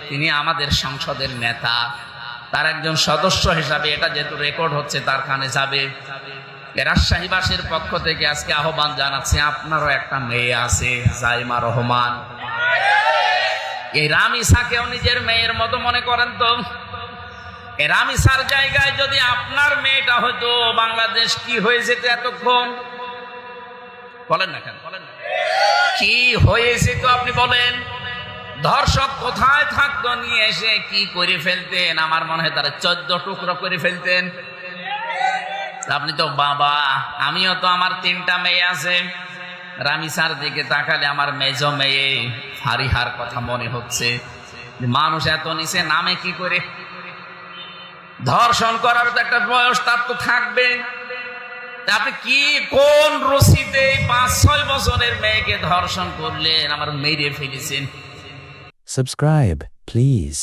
তিনি আমাদের সংসদের নেতা, তার একজন সদস্য হিসাবে এটা যেহেতু রেকর্ড হচ্ছে তার কানে যাবে। রাজশাহীবাসীর পক্ষ থেকে আজকে আহ্বান জানাচ্ছি, আপনারও একটা মেয়ে আছে জাইমা রহমান, এই রামিসাকেও নিজের মেয়ের মতো মনে করেন তো। এই রামিসার জায়গায় যদি আপনার মেয়েটা হয়তো, বাংলাদেশ কি হয়ে যেত এতক্ষণ? বলেন না কেন, বলেন না কি হয়েছে তো আপনি বলেন। ধর্ষক কোথায় থাকতো, নিয়ে এসে কি করে ফেলতেন? আমার মনে হয় তারা 14 টুকরো করে ফেলতেন। আপনি তো বাবা, আমিও তো, আমার 3টা মেয়ে আছে। রামিসার দিকে তাকালে আমার মেজ মেয়ে ফারিহার কথা মনে হচ্ছে। মানুষ এত নিচে নামে কি করে? ধর্ষণ করার তো একটা বয়স তার তো থাকবে। আপনি কি কোন রশিদে 5-6 বছরের মেয়েকে ধর্ষণ করলেন, আমার মেরে ফেলেছেন? Subscribe, please.